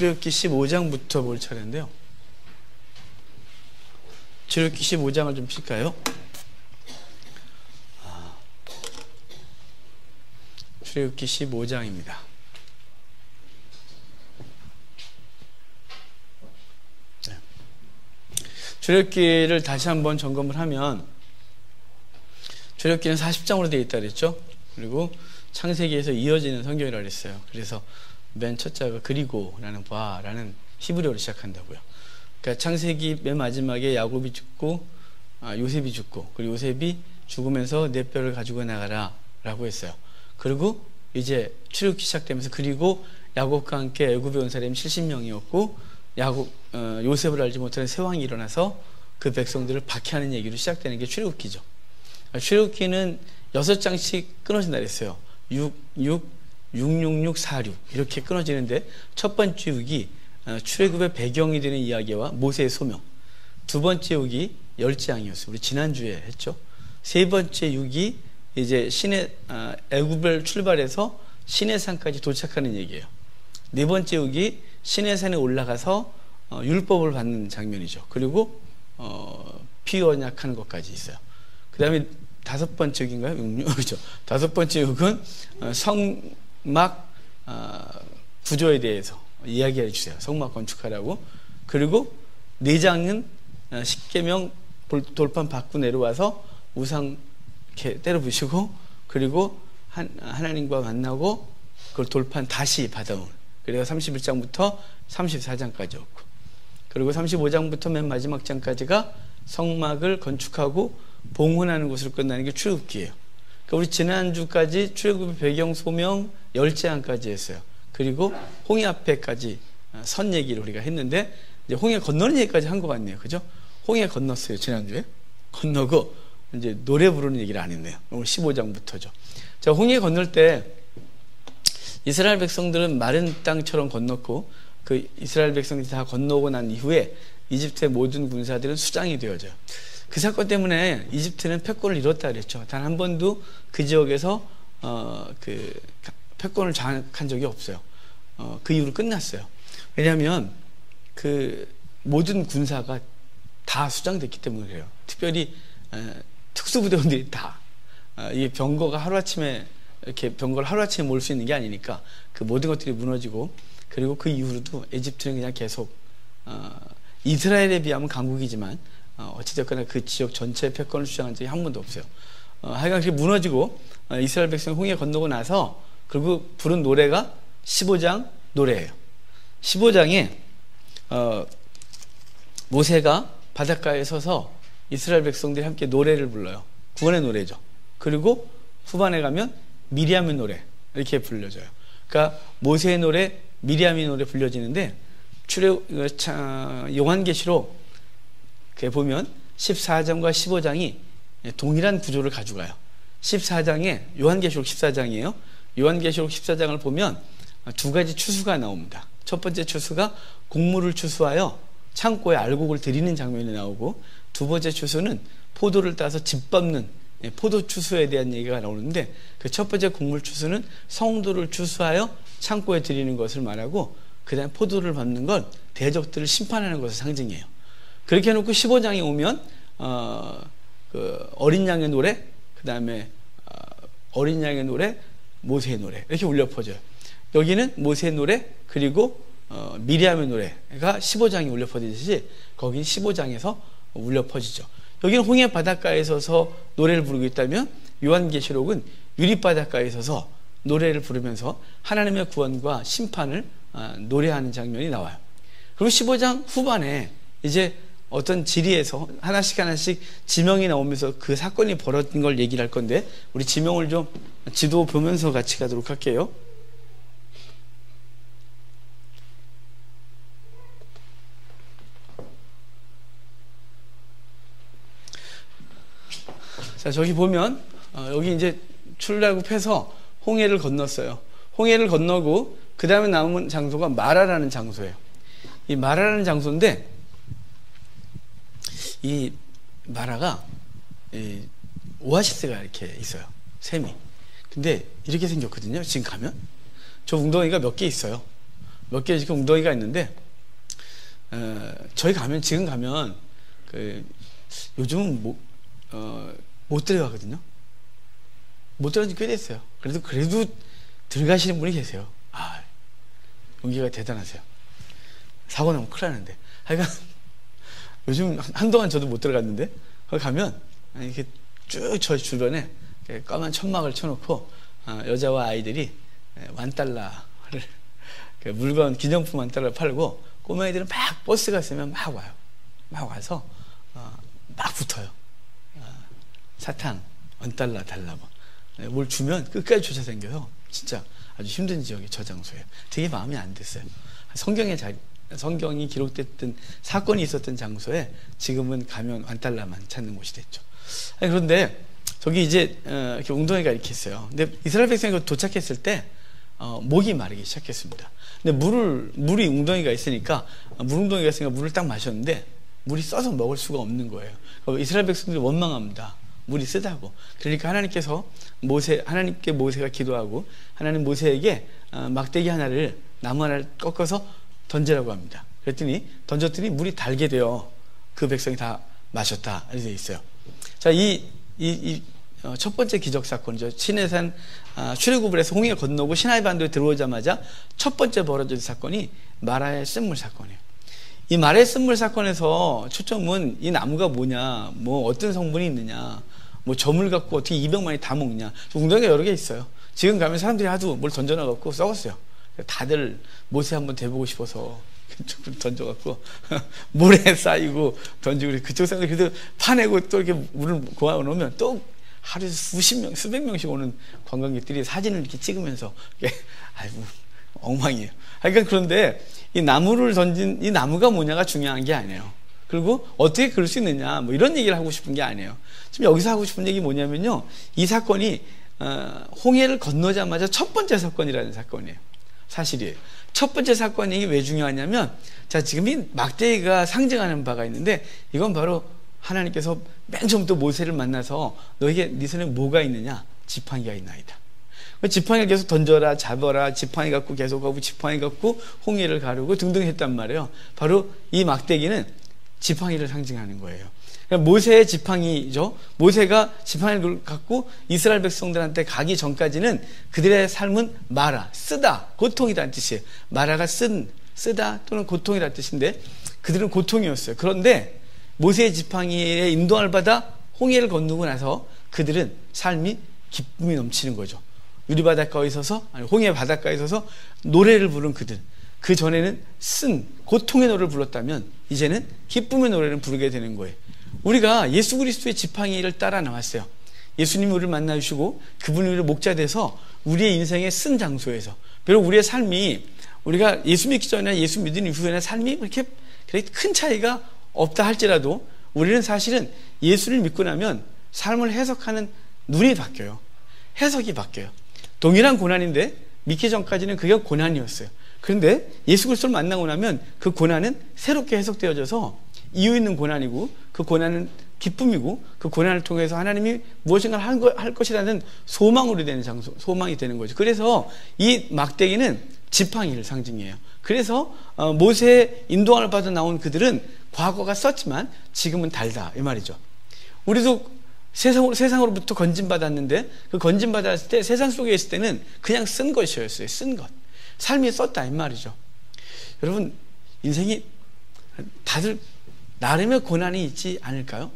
출애굽기 15장부터 볼 차례인데요. 출애굽기 15장을 좀 필까요? 출애굽기 15장입니다. 네. 출애굽기를 다시 한번 점검을 하면 출애굽기는 40장으로 되어 있다 그랬죠. 그리고 창세기에서 이어지는 성경이라고 그랬어요. 그래서 맨 첫 자가 그리고라는 바라는 히브리어로 시작한다고요. 그러니까 창세기 맨 마지막에 야곱이 죽고 요셉이 죽고, 그리고 요셉이 죽으면서 내 뼈를 가지고 나가라 라고 했어요. 그리고 이제 출애굽기 시작되면서 그리고 야곱과 함께 애굽에 온 사람이 70명이었고 요셉을 알지 못하는 새 왕이 일어나서 그 백성들을 박해하는 얘기로 시작되는 게 출애굽기죠. 출애굽기는 6장씩 끊어진다 그랬어요. 666, 46 이렇게 끊어지는데, 첫 번째 육이 출애굽의 배경이 되는 이야기와 모세의 소명, 두 번째 육이 열재앙이었어요. 우리 지난주에 했죠. 세 번째 육이 이제 애굽을 출발해서 시내산까지 도착하는 얘기예요. 네 번째 육이 시내산에 올라가서 율법을 받는 장면이죠. 그리고 피 언약하는 것까지 있어요. 그 다음에 다섯 번째 육인가요? 그렇죠. 다섯 번째 육은 성막 구조에 대해서 이야기해 주세요. 성막 건축하라고. 그리고 네 장은 십계명 돌판 받고 내려와서 우상 이렇게 때려 부시고, 그리고 하나님과 만나고 그걸 돌판 다시 받아온. 그래서 31장부터 34장까지였고, 그리고 35장부터 맨 마지막 장까지가 성막을 건축하고 봉헌하는 곳으로 끝나는 게 출애굽기예요. 그러니까 우리 지난주까지 출애굽의 배경, 소명, 열재앙까지 했어요. 그리고 홍해 앞에까지 선 얘기를 우리가 했는데, 이제 홍해 건너는 얘기까지 한 것 같네요. 그죠? 홍해 건넜어요. 지난주에 건너고 이제 노래 부르는 얘기를 안 했네요. 오늘 15장부터죠. 자, 홍해 건널 때 이스라엘 백성들은 마른 땅처럼 건넜고, 그 이스라엘 백성들이 다 건너고 난 이후에 이집트의 모든 군사들은 수장이 되어져요. 그 사건 때문에 이집트는 패권을 잃었다 그랬죠. 단 한 번도 그 지역에서 그 패권을 장악한 적이 없어요. 그 이후로 끝났어요. 왜냐하면 그 모든 군사가 다 수장됐기 때문에 그래요. 특별히 특수부대원들이 다 이게 병거가 하루아침에 이렇게 병거를 하루아침에 몰 수 있는 게 아니니까 그 모든 것들이 무너지고, 그리고 그 이후로도 이집트는 그냥 계속 이스라엘에 비하면 강국이지만 어찌됐거나 그 지역 전체의 패권을 주장한 적이 한 번도 없어요. 하여간 그게 무너지고 이스라엘 백성이 홍해 건너고 나서 그리고 부른 노래가 15장 노래예요. 15장에 모세가 바닷가에 서서 이스라엘 백성들이 함께 노래를 불러요. 구원의 노래죠. 그리고 후반에 가면 미리암의 노래 이렇게 불려져요. 그러니까 모세의 노래, 미리암의 노래 불려지는데, 요한계시록 보면 14장과 15장이 동일한 구조를 가져가요. 14장에 요한계시록 14장이에요. 요한계시록 14장을 보면 두 가지 추수가 나옵니다. 첫 번째 추수가 곡물을 추수하여 창고에 알곡을 들이는 장면이 나오고, 두 번째 추수는 포도를 따서 집 밟는 포도 추수에 대한 얘기가 나오는데, 그 첫 번째 곡물 추수는 성도를 추수하여 창고에 들이는 것을 말하고, 그 다음에 포도를 밟는 건 대적들을 심판하는 것을 상징해요. 그렇게 해놓고 15장에 오면 그 어린 양의 노래, 그 다음에 어린 양의 노래, 모세의 노래 이렇게 울려 퍼져요. 여기는 모세의 노래 그리고 미리암의 노래가 15장에 울려 퍼지듯이 거긴 15장에서 울려 퍼지죠. 여기는 홍해 바닷가에 서서 노래를 부르고 있다면, 요한계시록은 유리바닷가에 서서 노래를 부르면서 하나님의 구원과 심판을 노래하는 장면이 나와요. 그리고 15장 후반에 이제 어떤 지리에서 하나씩 지명이 나오면서 그 사건이 벌어진 걸 얘기를 할 건데, 우리 지명을 좀 지도 보면서 같이 가도록 할게요. 자, 저기 보면 여기 이제 출애굽해서 홍해를 건넜어요. 홍해를 건너고 그 다음에 남은 장소가 마라라는 장소예요. 이 마라라는 장소인데, 이 마라가 오아시스가 이렇게 있어요. 샘이. 근데 이렇게 생겼거든요. 지금 가면 저 웅덩이가 몇 개 있어요. 몇 개 지금 웅덩이가 있는데, 저희 지금 가면, 요즘은 못 들어가거든요. 못 들어간 지 꽤 됐어요. 그래도 들어가시는 분이 계세요. 용기가 대단하세요. 사고 나면 큰일 나는데. 하여간, 요즘 한동안 저도 못 들어갔는데, 거기 가면, 이렇게 쭉 저 주변에 까만 천막을 쳐놓고, 여자와 아이들이 $1를, 물건, 기념품 $1를 팔고, 꼬마애들은 막 버스가 있으면 막 와요. 막 와서, 막 붙어요. 사탕, $1 달라고. 뭘 주면 끝까지 쫓아다녀서, 진짜 아주 힘든 지역의 저 장소예요. 되게 마음이 안 됐어요. 성경이 기록됐던 사건이 있었던 장소에 지금은 가면 $1만 찾는 곳이 됐죠. 그런데 저기 이제 이렇게 웅덩이가 이렇게 있어요. 근데 이스라엘 백성이 도착했을 때 목이 마르기 시작했습니다. 근데 물이 웅덩이가 있으니까 물을 딱 마셨는데 물이 써서 먹을 수가 없는 거예요. 이스라엘 백성들이 원망합니다. 물이 쓰다고. 그러니까 하나님께 모세가 기도하고 하나님 모세에게 막대기 하나를 나무 하나를 꺾어서 던지라고 합니다. 그랬더니 던졌더니 물이 달게 되어 그 백성이 다 마셨다 이렇게 되어 있어요. 자, 첫 번째 기적 사건이죠. 시내산 출애굽을 해서 홍해 건너고 시나이 반도에 들어오자마자 첫 번째 벌어진 사건이 마라의 쓴물 사건이에요. 이 마라의 쓴물 사건에서 초점은 이 나무가 뭐냐, 뭐 어떤 성분이 있느냐, 뭐 저물 갖고 어떻게 200만이 다 먹냐. 웅덩이가 여러 개 있어요. 지금 가면 사람들이 하도 뭘 던져놔갖고 썩었어요. 다들 모세 한번 대보고 싶어서 그쪽으로 던져갖고 물에 쌓이고 던지고 그쪽 사람들 그래도 파내고 또 이렇게 물을 고아 놓으면 또 하루에 수백 명씩 오는 관광객들이 사진을 이렇게 찍으면서 아이고 엉망이에요. 그러니까 그런데 이 나무가 뭐냐가 중요한 게 아니에요. 그리고 어떻게 그럴 수 있느냐 뭐 이런 얘기를 하고 싶은 게 아니에요. 지금 여기서 하고 싶은 얘기 뭐냐면요, 이 사건이 홍해를 건너자마자 첫 번째 사건이라는 사건이에요. 사실이에요. 첫 번째 사건이 왜 중요하냐면, 자, 지금 이 막대기가 상징하는 바가 있는데, 이건 바로 하나님께서 맨 처음부터 모세를 만나서 너에게 네 손에 뭐가 있느냐? 지팡이가 있나이다. 지팡이를 계속 던져라, 잡아라, 지팡이 갖고 계속 가고, 지팡이 갖고 홍해를 가르고 등등 했단 말이에요. 바로 이 막대기는 지팡이를 상징하는 거예요. 그러니까 모세의 지팡이죠. 모세가 지팡이를 갖고 이스라엘 백성들한테 가기 전까지는 그들의 삶은 마라, 쓰다, 고통이라는 뜻이에요. 마라가 쓰다 또는 고통이라는 뜻인데 그들은 고통이었어요. 그런데 모세의 지팡이의 인도함을 받아 홍해를 건너고 나서 그들은 삶이 기쁨이 넘치는 거죠. 유리바닷가에 서서, 아니 홍해 바닷가에 서서 노래를 부른 그들. 그 전에는 고통의 노래를 불렀다면 이제는 기쁨의 노래를 부르게 되는 거예요. 우리가 예수 그리스도의 지팡이를 따라 나왔어요. 예수님이 우리를 만나주시고 그분이 우리를 목자 돼서 우리의 인생의 쓴 장소에서, 비록 우리의 삶이 우리가 예수 믿기 전이나 예수 믿은 이후에는 삶이 그렇게 큰 차이가 없다 할지라도 우리는 사실은 예수를 믿고 나면 삶을 해석하는 눈이 바뀌어요. 해석이 바뀌어요. 동일한 고난인데 믿기 전까지는 그게 고난이었어요. 그런데 예수 그리스도를 만나고 나면 그 고난은 새롭게 해석되어져서 이유 있는 고난이고, 그 고난은 기쁨이고, 그 고난을 통해서 하나님이 무엇인가 할 것이라는 소망으로 되는 장소, 소망이 되는 거죠. 그래서 이 막대기는 지팡이를 상징해요. 그래서 모세의 인도함을 받아 나온 그들은 과거가 썼지만 지금은 달다 이 말이죠. 우리도 세상으로부터 건진받았는데 그 건진받았을 때 세상 속에 있을 때는 그냥 쓴 것이었어요. 쓴 것. 삶이 썼다 이 말이죠. 여러분, 인생이 다들 나름의 고난이 있지 않을까요?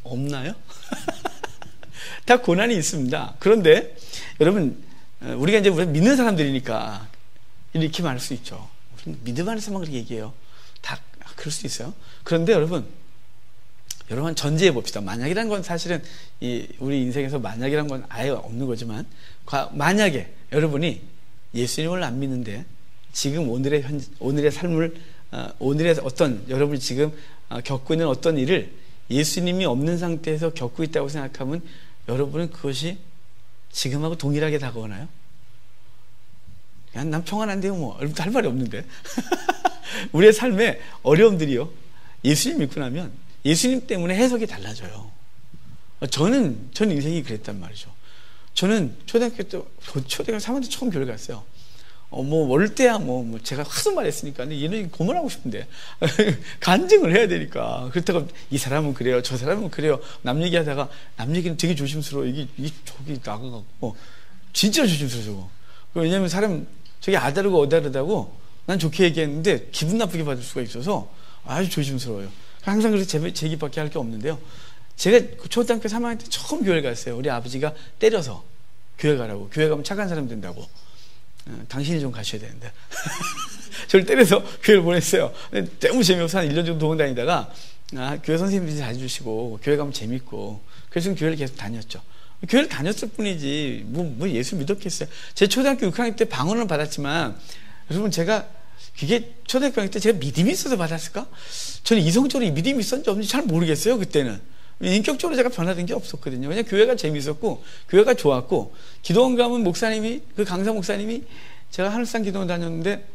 없나요? 다 고난이 있습니다. 그런데 여러분, 우리가 이제 믿는 사람들이니까 이렇게 말할 수 있죠. 믿음 안에서만 그렇게 얘기해요. 다 그럴 수 있어요. 그런데 여러분 전제해 봅시다. 만약이란 건 사실은 우리 인생에서 만약이란 건 아예 없는 거지만, 만약에 여러분이 예수님을 안 믿는데 지금 오늘의 삶을, 오늘의 어떤 여러분이 지금 겪고 있는 어떤 일을 예수님이 없는 상태에서 겪고 있다고 생각하면 여러분은 그것이 지금하고 동일하게 다가오나요? 난 평안한데요, 뭐. 할 말이 없는데. 우리의 삶의 어려움들이요, 예수님 믿고 나면 예수님 때문에 해석이 달라져요. 전 인생이 그랬단 말이죠. 저는 초등학교 3학년 때 처음 교회 갔어요. 어릴 때야 제가 하도 말했으니까 얘는 고문하고 싶은데 간증을 해야 되니까. 그렇다고 이 사람은 그래요, 저 사람은 그래요, 남 얘기하다가 남 얘기는 되게 조심스러워. 이게 저기 나가갖고 진짜 조심스러워. 왜냐면 사람 저기 아다르고 어다르다고 난 좋게 얘기했는데 기분 나쁘게 받을 수가 있어서 아주 조심스러워요. 항상 그래서 제 얘기밖에 할 게 없는데요. 제가 초등학교 3학년 때 처음 교회 갔어요. 우리 아버지가 때려서 교회 가라고. 교회 가면 착한 사람 된다고. 당신이 좀 가셔야 되는데. 저를 때려서 교회를 보냈어요. 너무 재미없어 한 1년 정도 도망 다니다가 교회 선생님들이 잘해주시고 교회 가면 재밌고 그래서 교회를 계속 다녔죠. 교회를 다녔을 뿐이지 뭐 예수 믿었겠어요. 제 초등학교 6학년 때 방언을 받았지만 여러분 제가 그게 초등학교 6학년 때 제가 믿음이 있어서 받았을까? 저는 이성적으로 믿음이 있었는지 없는지 잘 모르겠어요. 그때는 인격적으로 제가 변화된 게 없었거든요. 그냥 교회가 재밌었고 교회가 좋았고 기도원 가면 목사님이 그 강사 목사님이 제가 하늘산 기도원 다녔는데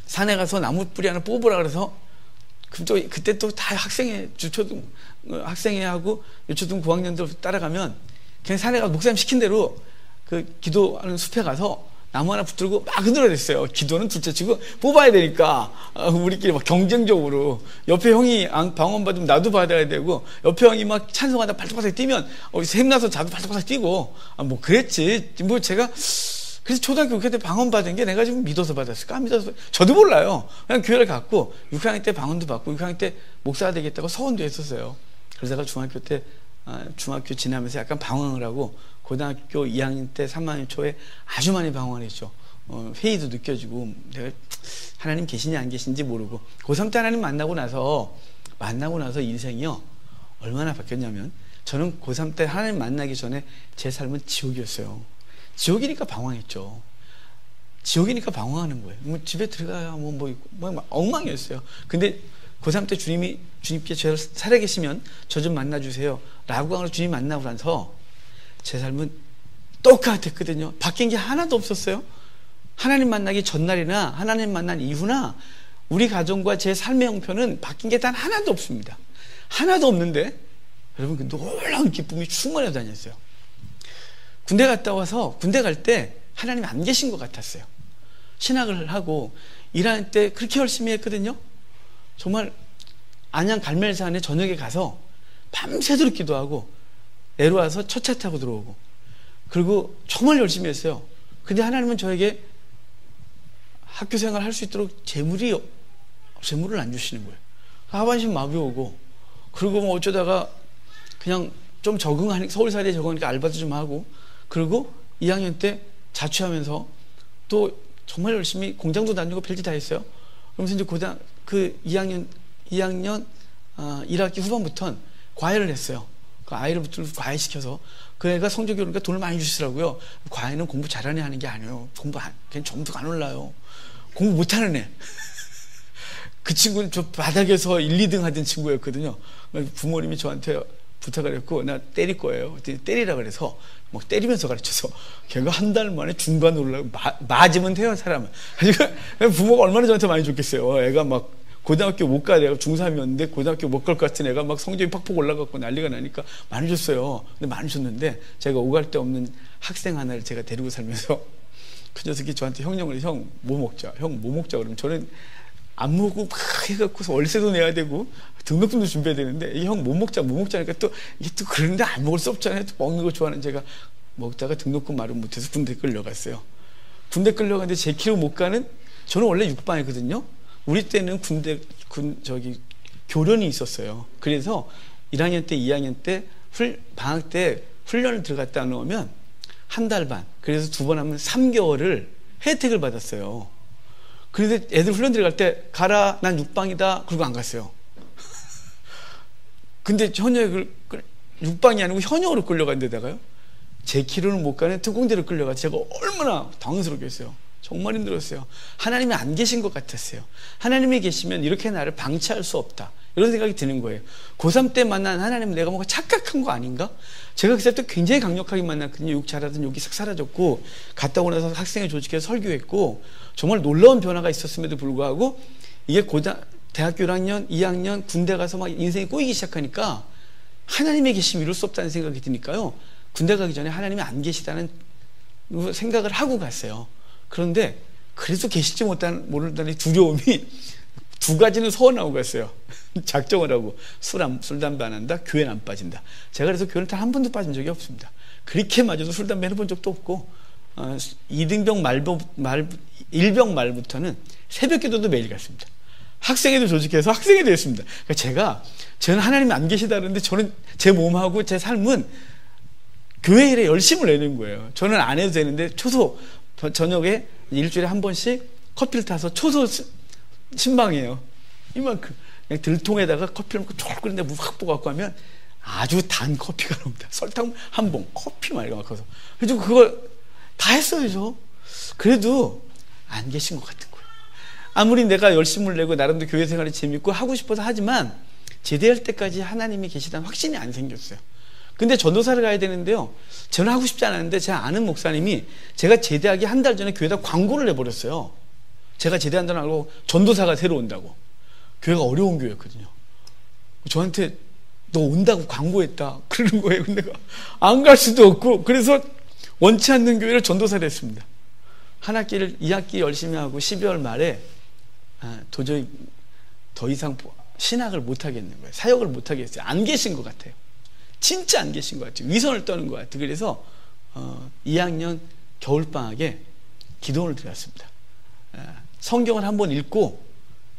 산에 가서 나무 뿌리 하나 뽑으라 그래서 그때 또 다 학생회하고 유초등 9학년들 따라가면 그냥 산에 가서 목사님 시킨 대로 그 기도하는 숲에 가서 나무 하나 붙들고 막 흔들어댔어요. 기도는 둘째치고 뽑아야 되니까 우리끼리 막 경쟁적으로 옆에 형이 방언 받으면 나도 받아야 되고 옆에 형이 막 찬송하다 발톱바닥 뛰면 샘나서 자도 발톱바닥 뛰고 뭐 그랬지. 뭐 제가 그래서 초등학교 6학년 때 방언 받은 게 내가 지금 믿어서 받았을까? 안 믿어서 저도 몰라요. 그냥 교회를 갔고 6학년 때 방언도 받고 6학년 때 목사가 되겠다고 서원도 했었어요. 그러다가 중학교 지나면서 약간 방황을 하고 고등학교 2학년 때 3학년 초에 아주 많이 방황을 했죠. 회의도 느껴지고 내가 하나님 계시냐 안 계신지 모르고 고3 때 하나님 만나고 나서 인생이요 얼마나 바뀌었냐면 저는 고3 때 하나님 만나기 전에 제 삶은 지옥이었어요. 지옥이니까 방황했죠. 지옥이니까 방황하는 거예요. 뭐 집에 들어가야 뭐 엉망이었어요. 근데 고3 때 주님께 저 살아계시면 저 좀 만나주세요 라고 하고 주님 만나고 나서 제 삶은 똑같았거든요. 바뀐 게 하나도 없었어요. 하나님 만나기 전날이나 하나님 만난 이후나 우리 가정과 제 삶의 형편은 바뀐 게 단 하나도 없습니다. 하나도 없는데 여러분 그 놀라운 기쁨이 충만해 다녔어요. 군대 갔다 와서 군대 갈 때 하나님 안 계신 것 같았어요. 신학을 하고 일하는 때 그렇게 열심히 했거든요. 정말 안양 갈멜산에 저녁에 가서 밤새도록 기도하고 내려와서 첫 차 타고 들어오고 그리고 정말 열심히 했어요. 근데 하나님은 저에게 학교 생활 할 수 있도록 재물을 안 주시는 거예요. 하반신 마비 오고 그리고 뭐 어쩌다가 그냥 좀 적응하니까 서울살이에 적응하니까 알바도 좀 하고 그리고 2학년 때 자취하면서 또 정말 열심히 공장도 다니고 별짓 다 했어요. 그러면서 이제 그 2학년 1학기 후반부터는 과외를 했어요. 그 아이를 붙들고 과외 시켜서 그 애가 성적이 오르니까 돈을 많이 주시더라고요. 과외는 공부 잘하는 애 하는 게 아니에요. 그냥 점수가 안 올라요. 공부 못하는 애. 그 친구는 저 바닥에서 1, 2등 하던 친구였거든요. 부모님이 저한테 부탁을 했고 나 때릴 거예요. 때리라 그래서 막 때리면서 가르쳐서 걔가 한 달 만에 중간 올라가고 맞으면 돼요 사람은. 부모가 얼마나 저한테 많이 줬겠어요. 애가 막 고등학교 못 가 내가 중3이었는데 고등학교 못 갈 것 같은 애가 막 성적이 팍팍 올라갔고 난리가 나니까 많이 줬어요. 근데 많이 줬는데 제가 오갈 데 없는 학생 하나를 제가 데리고 살면서 그 녀석이 저한테 형 뭐 먹자 그러면 저는 안 먹고 막 해갖고 월세도 내야 되고 등록금도 준비해야 되는데 형 뭐 먹자 하니까 또 이게 또 그런데 안 먹을 수 없잖아요. 또 먹는 거 좋아하는 제가 먹다가 등록금 마련 못해서 군대 끌려갔어요. 군대 끌려갔는데 제 키로 못 가는 저는 원래 육방이거든요. 우리 때는 교련이 있었어요. 그래서 1학년 때 2학년 때 방학 때 훈련을 들어갔다 놓으면 한 달 반 그래서 2번 하면 3개월을 혜택을 받았어요. 그런데 애들 훈련 들어갈 때 가라 난 육방이다 그러고 안 갔어요. 근데 육방이 아니고 현역으로 끌려간 데다가요 제 키로는 못 가는 특공대로 끌려가 제가 얼마나 당황스럽게 했어요. 정말 힘들었어요. 하나님이 안 계신 것 같았어요. 하나님이 계시면 이렇게 나를 방치할 수 없다 이런 생각이 드는 거예요. 고3 때 만난 하나님은 내가 뭔가 착각한 거 아닌가? 제가 그때부터 굉장히 강력하게 만났거든요. 욕 잘하던 욕이 싹 사라졌고 갔다 오고 나서 학생회 조직해서 설교했고 정말 놀라운 변화가 있었음에도 불구하고 이게 대학교 1학년 2학년 군대 가서 막 인생이 꼬이기 시작하니까 하나님의 계심이 이룰 수 없다는 생각이 드니까요 군대 가기 전에 하나님이 안 계시다는 생각을 하고 갔어요. 그런데 그래서 계실지 모른다는 두려움이 두 가지는 서원하고 갔어요. 작정을 하고 술, 담배 안 한다, 교회는 안 빠진다. 제가 그래서 교회는 단 한 번도 빠진 적이 없습니다. 그렇게 맞아도 술, 담배 해본 적도 없고, 일병 말부터는 새벽 기도도 매일 갔습니다. 학생회도 조직해서 학생회도 했습니다. 그러니까 저는 하나님이 안 계시다는데 저는 제 몸하고 제 삶은 교회 일에 열심을 내는 거예요. 저는 안 해도 되는데 저녁에 일주일에 한 번씩 커피를 타서 초소 신방이에요. 이만큼 그냥 들통에다가 커피를 먹고 쫄 끓는데 물 확 부어갖고 하면 아주 단 커피가 나옵니다. 설탕 한 봉, 커피만 이렇게 막혀서. 그래서 그걸 다 했어요, 저. 그래도 안 계신 것 같은 거예요. 아무리 내가 열심을 내고 나름대로 교회 생활이 재밌고 하고 싶어서 하지만 제대할 때까지 하나님이 계시다는 확신이 안 생겼어요. 근데 전도사를 가야 되는데요, 저는 하고 싶지 않았는데 제 아는 목사님이 제가 제대하기 한 달 전에 교회에다 광고를 내버렸어요. 제가 제대한다는 알고 전도사가 새로 온다고. 교회가 어려운 교회였거든요. 저한테 너 온다고 광고했다 그러는 거예요. 근데 내가 안 갈 수도 없고, 그래서 원치 않는 교회를 전도사를 했습니다. 한 학기를 2학기 열심히 하고 12월 말에 도저히 더 이상 신학을 못 하겠는 거예요. 사역을 못 하겠어요. 안 계신 것 같아요. 진짜 안 계신 것 같아요. 위선을 떠는 것 같아요. 그래서 2학년 겨울방학에 기도원을 드렸습니다. 성경을 한번 읽고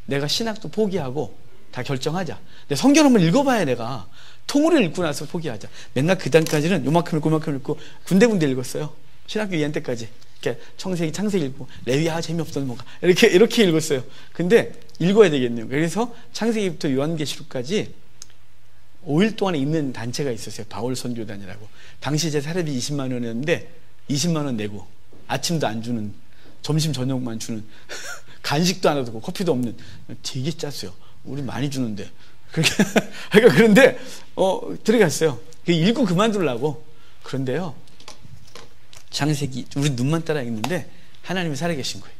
내가 신학도 포기하고 다 결정하자. 근데 성경 한번 읽어봐야 내가 통으로 읽고 나서 포기하자. 맨날 그 단까지는 요만큼 읽고 군데군데 읽었어요. 신학교 2학년 때까지. 이렇게 청세기, 창세기 읽고 레위야 재미없어서 뭔가 이렇게 읽었어요. 근데 읽어야 되겠네요. 그래서 창세기부터 요한계시록까지 5일 동안 읽는 단체가 있었어요. 바울 선교단이라고. 당시 제 사례비 20만 원이었는데 20만 원 내고 아침도 안 주는, 점심 저녁만 주는, 간식도 안 하고 커피도 없는, 되게 짰어요. 우리 많이 주는데. 그러니까 그런데 들어갔어요. 읽고 그만두려고. 그런데요, 창세기 우리 눈만 따라 읽는데 하나님이 살아계신 거예요.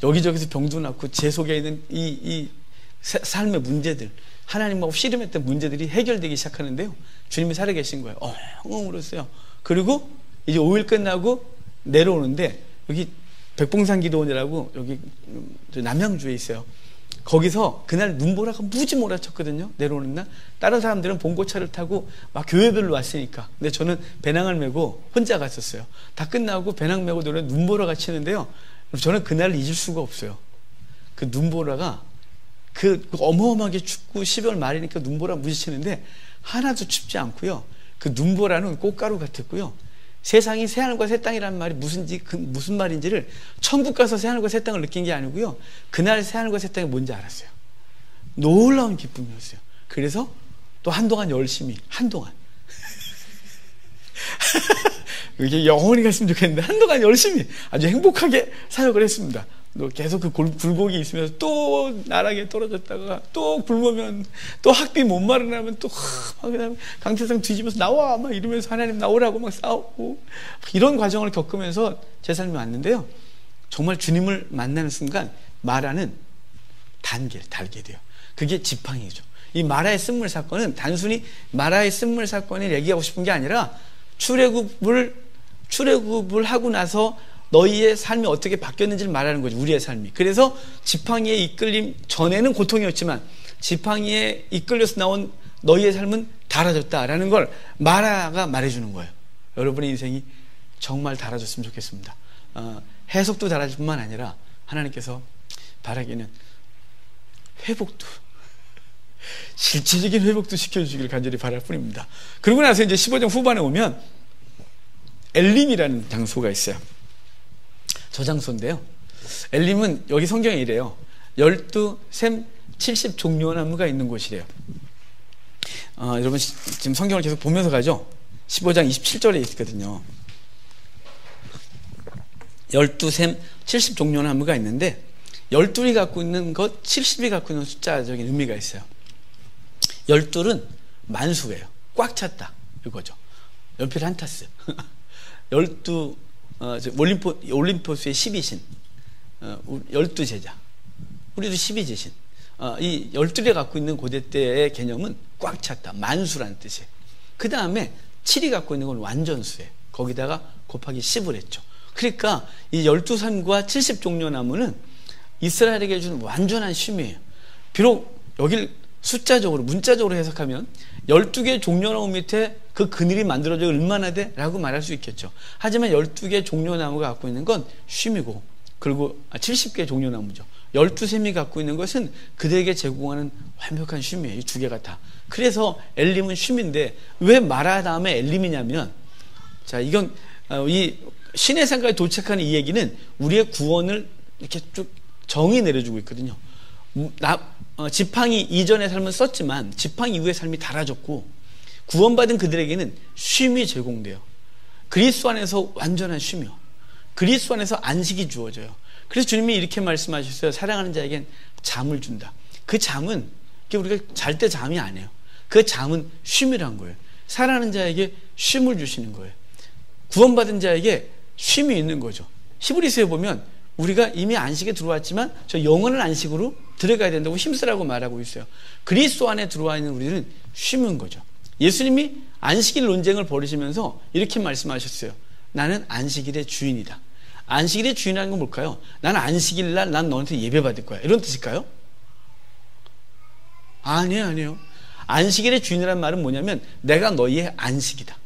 여기저기서 병도 낫고 제 속에 있는 이 삶의 문제들, 하나님하고 씨름했던 문제들이 해결되기 시작하는데요, 주님이 살아계신 거예요. 엉엉 울었어요. 그리고 이제 5일 끝나고 내려오는데 여기 백봉산 기도원이라고 여기 남양주에 있어요. 거기서 그날 눈보라가 무지 몰아쳤거든요. 내려오는 날 다른 사람들은 봉고차를 타고 막 교회별로 왔으니까. 근데 저는 배낭을 메고 혼자 갔었어요. 다 끝나고 배낭 메고 내려오는 눈보라가 치는데요, 저는 그날을 잊을 수가 없어요. 그 눈보라가 그 어마어마하게 춥고 12월 말이니까 눈보라 무지 치는데 하나도 춥지 않고요. 그 눈보라는 꽃가루 같았고요. 세상이 새하늘과 새 땅이라는 말이 무슨 말인지를 천국 가서 새하늘과 새 땅을 느낀 게 아니고요, 그날 새하늘과 새 땅이 뭔지 알았어요. 놀라운 기쁨이었어요. 그래서 또 한동안 열심히, 이게 영원히 갔으면 좋겠는데 한동안 열심히 아주 행복하게 사역을 했습니다. 또 계속 그 굴곡이 있으면서 또 나락에 떨어졌다가 또 굶으면 또 학비 못 마련하면 또 강태상 뒤집어서 나와 막 이러면서 하나님 나오라고 막 싸우고 이런 과정을 겪으면서 제 삶이 왔는데요, 정말 주님을 만나는 순간 마라는 달게 돼요. 그게 지팡이죠. 이 마라의 쓴물 사건은 단순히 마라의 쓴물 사건을 얘기하고 싶은 게 아니라 출애굽을 하고 나서 너희의 삶이 어떻게 바뀌었는지를 말하는 거죠. 우리의 삶이. 그래서 지팡이에 이끌림 전에는 고통이었지만 지팡이에 이끌려서 나온 너희의 삶은 달아졌다라는 걸 마라가 말해주는 거예요. 여러분의 인생이 정말 달아졌으면 좋겠습니다. 해석도 달아질 뿐만 아니라 하나님께서 바라기는 회복도, 실질적인 회복도 시켜주시길 간절히 바랄 뿐입니다. 그러고 나서 이제 15장 후반에 오면 엘림이라는 장소가 있어요. 저 장소인데요, 엘림은 여기 성경에 이래요. 12샘 70종려나무가 있는 곳이래요. 여러분 지금 성경을 계속 보면서 가죠. 15장 27절에 있거든요. 12샘 70종려나무가 있는데 12이 갖고 있는 것, 70이 갖고 있는 숫자적인 의미가 있어요. 12은 만수예요. 꽉 찼다 이거죠. 연필 한 타스. 12 올림포스의 12신, 12제자, 우리도 12제신. 이 12를 갖고 있는 고대 때의 개념은 꽉 찼다, 만수라는 뜻이에요. 그 다음에 7이 갖고 있는 건 완전수예요. 거기다가 곱하기 10을 했죠. 그러니까 이 12삶과 70종려나무는 이스라엘에게 준 완전한 쉼이에요. 비록 여길 숫자적으로 문자적으로 해석하면 12개의 종려나무 밑에 그 그늘이 만들어져 얼마나 돼? 라고 말할 수 있겠죠. 하지만 12개의 종려나무가 갖고 있는 건 쉼이고, 그리고 70개의 종려나무죠. 12샘이 갖고 있는 것은 그들에게 제공하는 완벽한 쉼이에요. 이 두 개가 다. 그래서 엘림은 쉼인데 왜 마라 다음에 엘림이냐면, 자, 이건 이 신의 산까지 도착하는 이 얘기는 우리의 구원을 이렇게 쭉 정의 내려주고 있거든요. 지팡이 이전의 삶은 썼지만 지팡이 이후의 삶이 달라졌고, 구원받은 그들에게는 쉼이 제공돼요. 그리스도 안에서 완전한 쉼이요, 그리스도 안에서 안식이 주어져요. 그래서 주님이 이렇게 말씀하셨어요. 사랑하는 자에겐 잠을 준다. 그 잠은 우리가 잘 때 잠이 아니에요. 그 잠은 쉼이란 거예요. 사랑하는 자에게 쉼을 주시는 거예요. 구원받은 자에게 쉼이 있는 거죠. 히브리서에 보면 우리가 이미 안식에 들어왔지만 저 영원한 안식으로 들어가야 된다고 힘쓰라고 말하고 있어요. 그리스도 안에 들어와 있는 우리는 쉼인 거죠. 예수님이 안식일 논쟁을 벌이시면서 이렇게 말씀하셨어요. 나는 안식일의 주인이다. 안식일의 주인이라는 건 뭘까요? 나는 안식일날 난 너한테 예배 받을 거야, 이런 뜻일까요? 아니에요. 안식일의 주인이라는 말은 뭐냐면 내가 너희의 안식이다.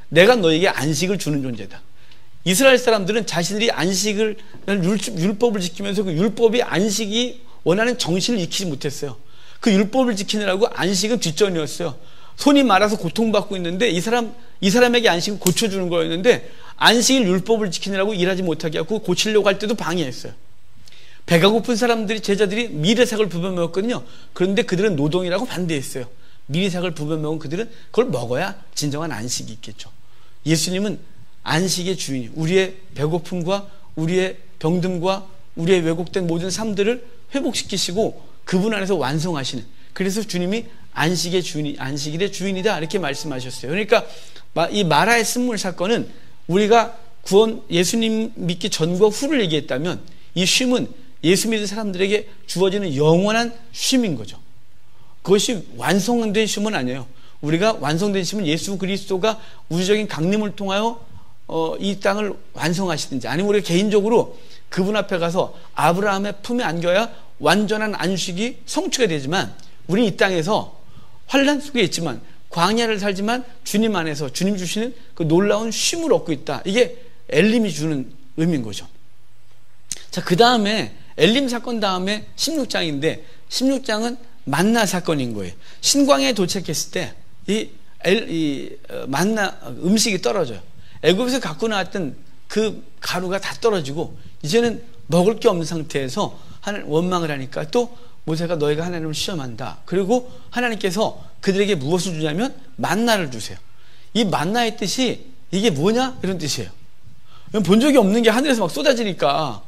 내가 너희에게 안식을 주는 존재다. 이스라엘 사람들은 자신들이 안식을, 율법을 지키면서 그 율법이 안식이 원하는 정신을 익히지 못했어요. 그 율법을 지키느라고 안식은 뒷전이었어요. 손이 말아서 고통받고 있는데 이 사람에게 안식을 고쳐주는 거였는데, 안식일 율법을 지키느라고 일하지 못하게 하고 고치려고 할 때도 방해했어요. 배가 고픈 제자들이 미래삭을 부벼 먹었거든요. 그런데 그들은 노동이라고 반대했어요. 미래삭을 부벼 먹은 그들은 그걸 먹어야 진정한 안식이 있겠죠. 예수님은 안식의 주인이, 우리의 배고픔과 우리의 병듦과 우리의 왜곡된 모든 삶들을 회복시키시고 그분 안에서 완성하시는, 그래서 주님이 안식의 주인이, 안식일의 주인이다, 이렇게 말씀하셨어요. 그러니까 이 마라의 쓴물 사건은 우리가 구원, 예수님 믿기 전과 후를 얘기했다면 이 쉼은 예수 믿는 사람들에게 주어지는 영원한 쉼인 거죠. 그것이 완성된 쉼은 아니에요. 우리가 완성된 쉼은 예수 그리스도가 우주적인 강림을 통하여 이 땅을 완성하시든지, 아니면 우리가 개인적으로 그분 앞에 가서 아브라함의 품에 안겨야 완전한 안식이 성취가 되지만, 우리 이 땅에서 환난 속에 있지만, 광야를 살지만 주님 안에서 주님 주시는 그 놀라운 쉼을 얻고 있다. 이게 엘림이 주는 의미인 거죠. 자, 그 다음에 엘림 사건 다음에 16장인데 16장은 만나 사건인 거예요. 신광야에 도착했을 때 이 만나 음식이 떨어져요. 애굽에서 갖고 나왔던 그 가루가 다 떨어지고 이제는 먹을 게 없는 상태에서 원망을 하니까 또 모세가 너희가 하나님을 시험한다. 그리고 하나님께서 그들에게 무엇을 주냐면 만나를 주세요. 이 만나의 뜻이 이게 뭐냐? 이런 뜻이에요. 본 적이 없는 게 하늘에서 막 쏟아지니까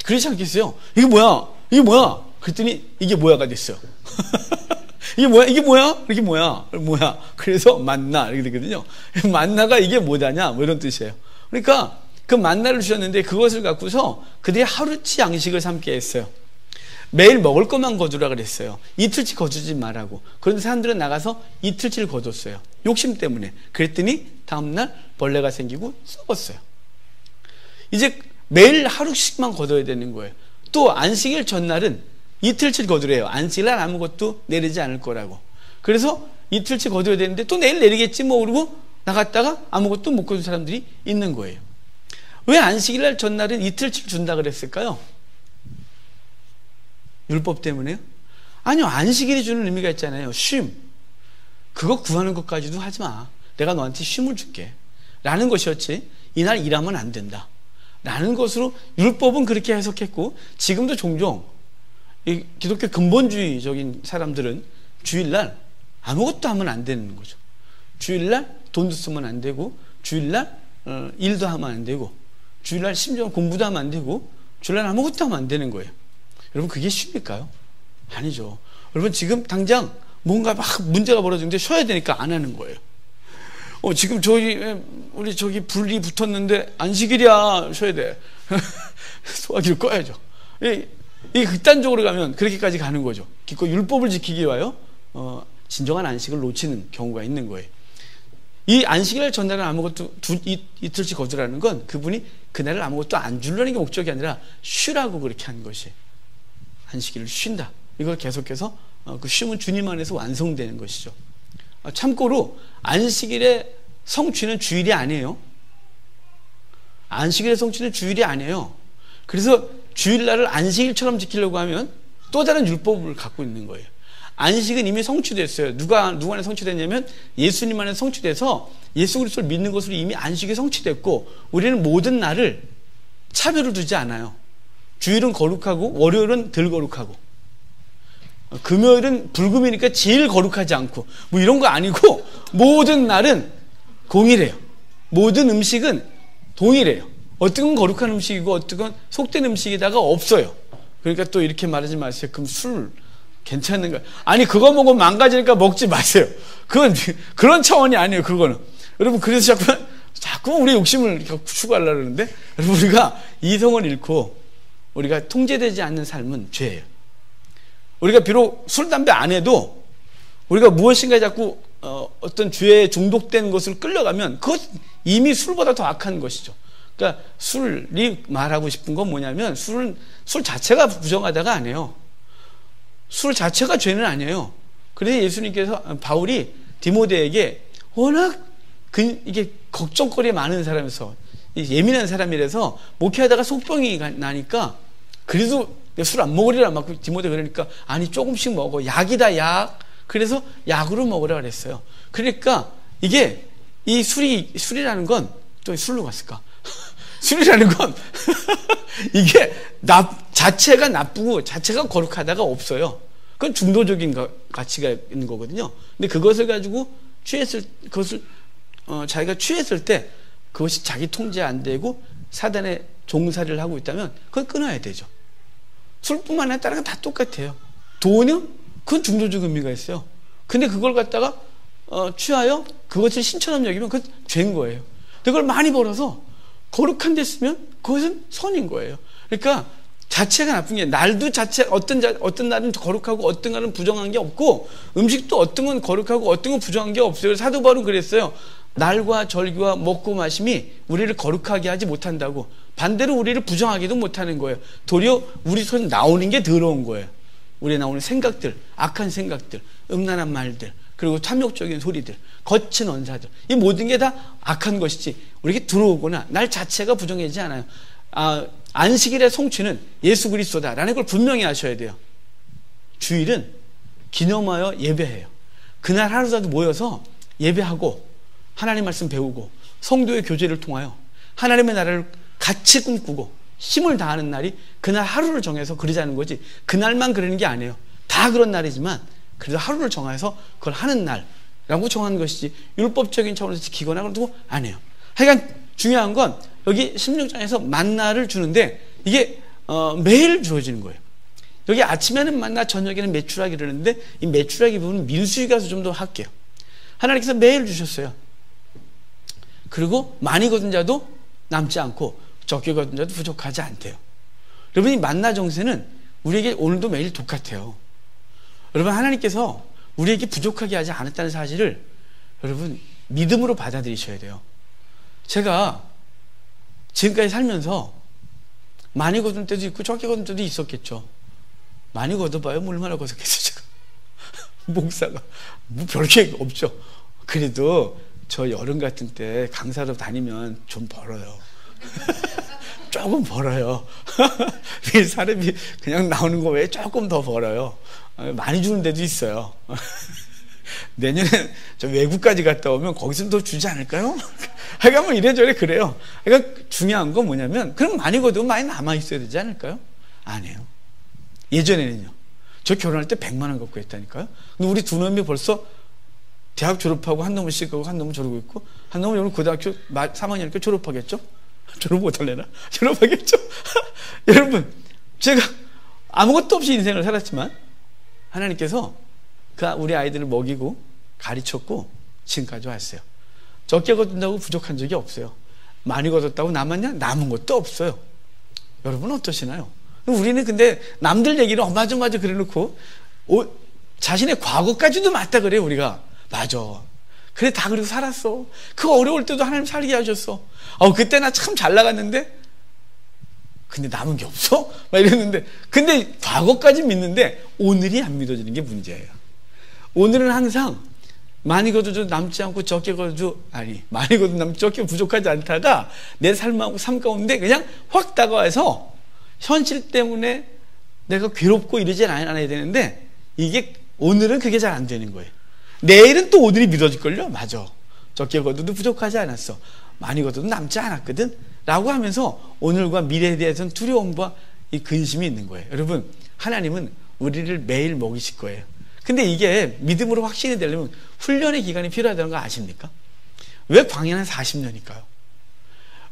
그렇지 않겠어요? 이게 뭐야? 이게 뭐야? 그랬더니 이게 뭐야가 됐어요. 이게 뭐야? 이게 뭐야? 이게 뭐야? 뭐야? 그래서 만나 이렇게 되거든요. 만나가 이게 뭐다냐? 뭐 이런 뜻이에요. 그러니까 그 만나를 주셨는데 그것을 갖고서 그들이 하루치 양식을 삼게 했어요. 매일 먹을 것만 거두라 그랬어요. 이틀치 거두지 말라고. 그런데 사람들은 나가서 이틀치를 거뒀어요. 욕심 때문에. 그랬더니 다음날 벌레가 생기고 썩었어요. 이제 매일 하루씩만 거둬야 되는 거예요. 또 안식일 전날은 이틀치를 거두래요. 안식일날 아무것도 내리지 않을 거라고. 그래서 이틀치 거둬야 되는데 또 내일 내리겠지 뭐, 그러고 나갔다가 아무것도 못 거둔 사람들이 있는 거예요. 왜 안식일날 전날은 이틀치를 준다 그랬을까요? 율법 때문에요? 아니요, 안식일이 주는 의미가 있잖아요. 쉼. 그거 구하는 것까지도 하지 마. 내가 너한테 쉼을 줄게 라는 것이었지, 이날 일하면 안 된다 라는 것으로 율법은 그렇게 해석했고, 지금도 종종 이 기독교 근본주의적인 사람들은 주일날 아무것도 하면 안 되는 거죠. 주일날 돈도 쓰면 안 되고, 주일날 일도 하면 안 되고, 주일날 심지어 공부도 하면 안 되고, 주일날 아무것도 하면 안 되는 거예요. 여러분, 그게 쉽니까요? 아니죠. 여러분, 지금 당장 뭔가 막 문제가 벌어지는데 쉬어야 되니까 안 하는 거예요. 지금 우리 저기 불이 붙었는데 안식일이야, 쉬어야 돼. 소화기를 꺼야죠. 이 극단적으로 가면 그렇게까지 가는 거죠. 기껏 율법을 지키기 위하여 진정한 안식을 놓치는 경우가 있는 거예요. 이 안식일날 전날은 아무것도 이틀치 거두라는 건 그분이 그날을 아무것도 안 주려는 게 목적이 아니라 쉬라고 그렇게 한 것이. 안식일을 쉰다. 이걸 계속해서 그 쉼은 주님 안에서 완성되는 것이죠. 참고로 안식일의 성취는 주일이 아니에요. 안식일의 성취는 주일이 아니에요. 그래서 주일날을 안식일처럼 지키려고 하면 또 다른 율법을 갖고 있는 거예요. 안식은 이미 성취됐어요. 누가 안에 성취됐냐면 예수님 안에 성취돼서 예수 그리스도를 믿는 것으로 이미 안식이 성취됐고, 우리는 모든 날을 차별을 두지 않아요. 주일은 거룩하고 월요일은 덜 거룩하고 금요일은 불금이니까 제일 거룩하지 않고 뭐 이런 거 아니고 모든 날은 공일해요. 모든 음식은 동일해요. 어떤 건 거룩한 음식이고 어떤 건 속된 음식이다가 없어요. 그러니까 또 이렇게 말하지 마세요. 그럼 술 괜찮은가? 아니 그거 먹으면 망가지니까 먹지 마세요. 그건 그런 차원이 아니에요. 그거는. 여러분 그래서 자꾸 우리 욕심을 추구하려고 그러는데, 여러분 우리가 이성을 잃고 우리가 통제되지 않는 삶은 죄예요. 우리가 비록 술, 담배 안 해도 우리가 무엇인가 자꾸 어떤 죄에 중독된 것을 끌려가면 그것 이미 술보다 더 악한 것이죠. 그러니까 술이 말하고 싶은 건 뭐냐면 술 자체가 부정하다가 아니에요. 술 자체가 죄는 아니에요. 그래서 예수님께서 바울이 디모데에게 워낙 이게 걱정거리에 많은 사람에서 예민한 사람이라서 목회하다가 속병이 나니까 그래도 술 안 먹으리라 막 디모데 그러니까 아니 조금씩 먹어. 약이다 약. 그래서 약으로 먹으라 그랬어요. 그러니까 이게 이 술이라는 건 또 술로 갔을까? 술이라는 건 이게 자체가 나쁘고 자체가 거룩하다가 없어요. 그건 중도적인 가치가 있는 거거든요. 근데 그것을 가지고 자기가 취했을 때 그것이 자기 통제 안 되고 사단의 종살이를 하고 있다면 그건 끊어야 되죠. 술뿐만 아니라 다른 건 다 똑같아요. 돈은 그건 중도적 의미가 있어요. 근데 그걸 갖다가 취하여 그것을 신처럼 여기면 그건 죄인 거예요. 근데 그걸 많이 벌어서 거룩한 데 쓰면 그것은 선인 거예요. 그러니까 자체가 나쁜 게 날도 어떤 날은 거룩하고 어떤 날은 부정한 게 없고 음식도 어떤 건 거룩하고 어떤 건 부정한 게 없어요. 사도 바울은 그랬어요. 날과 절기와 먹고 마심이 우리를 거룩하게 하지 못한다고. 반대로 우리를 부정하게도 못하는 거예요. 도리어 우리 손에 나오는 게 더러운 거예요. 우리에 나오는 생각들, 악한 생각들, 음란한 말들, 그리고 탐욕적인 소리들, 거친 언사들, 이 모든 게 다 악한 것이지 우리에게 들어오거나 날 자체가 부정하지 않아요. 안식일의 성취는 예수 그리스도다라는 걸 분명히 아셔야 돼요. 주일은 기념하여 예배해요. 그날 하루라도 모여서 예배하고 하나님 말씀 배우고 성도의 교제를 통하여 하나님의 나라를 같이 꿈꾸고 힘을 다하는 날이 그날 하루를 정해서 그러자는 거지, 그날만 그러는 게 아니에요. 다 그런 날이지만 그래도 하루를 정해서 그걸 하는 날라고 정하는 것이지 율법적인 차원에서 지키거나 그런 거 아니에요. 하여간 중요한 건 여기 16장에서 만나를 주는데 이게 매일 주어지는 거예요. 여기 아침에는 만나, 저녁에는 메추라기 그러는데 이 메추라기 부분은 민수기 가서 좀 더 할게요. 하나님께서 매일 주셨어요. 그리고 많이 거둔 자도 남지 않고 적게 거둔 자도 부족하지 않대요. 여러분 이 만나 정세는 우리에게 오늘도 매일 똑같아요. 여러분 하나님께서 우리에게 부족하게 하지 않았다는 사실을 여러분 믿음으로 받아들이셔야 돼요. 제가 지금까지 살면서 많이 거둔 때도 있고 적게 거둔 때도 있었겠죠. 많이 거둬봐요. 얼마나 거뒀겠어요 제가. 목사가 뭐 별게 없죠. 그래도 저 여름 같은 때 강사로 다니면 좀 벌어요. 조금 벌어요. 사람이 그냥 나오는 거 외에 조금 더 벌어요. 많이 주는 데도 있어요. 내년에 저 외국까지 갔다 오면 거기서 더 주지 않을까요? 하여간 뭐 이래저래 그래요. 그러니까 중요한 건 뭐냐면 그럼 많이 거두면 많이 남아있어야 되지 않을까요? 아니에요. 예전에는요. 저 결혼할 때 100만 원 갖고 했다니까요. 근데 우리 두 놈이 벌써 대학 졸업하고 한 놈은 시작하고 한 놈은 저러고 있고 한 놈은 오늘 고등학교 3학년이니까 졸업하겠죠? 졸업 못할래나? 졸업하겠죠? 여러분 제가 아무것도 없이 인생을 살았지만 하나님께서 우리 아이들을 먹이고 가르쳤고 지금까지 왔어요. 적게 거둔다고 부족한 적이 없어요. 많이 거뒀다고 남았냐? 남은 것도 없어요. 여러분 어떠시나요? 우리는 근데 남들 얘기를 맞아 그래놓고 자신의 과거까지도 맞다 그래요. 우리가 맞아. 그래, 다 그리고 살았어. 그 어려울 때도 하나님 살게 하셨어. 그때 나 참 잘 나갔는데? 근데 남은 게 없어? 막 이랬는데. 근데 과거까지 믿는데 오늘이 안 믿어지는 게 문제예요. 오늘은 항상 많이 거둬도 남지 않고 적게 거둬도, 많이 거둬도 남지 적게 부족하지 않다가 내 삶 가운데 그냥 확 다가와서 현실 때문에 내가 괴롭고 이러진 않아야 되는데, 이게 오늘은 그게 잘 안 되는 거예요. 내일은 또 오늘이 믿어질걸요? 맞아. 적게 거둬도 부족하지 않았어. 많이 거둬도 남지 않았거든? 라고 하면서 오늘과 미래에 대해서는 두려움과 이 근심이 있는 거예요. 여러분, 하나님은 우리를 매일 먹이실 거예요. 근데 이게 믿음으로 확신이 되려면 훈련의 기간이 필요하다는 거 아십니까? 왜 광야는 40년일까요?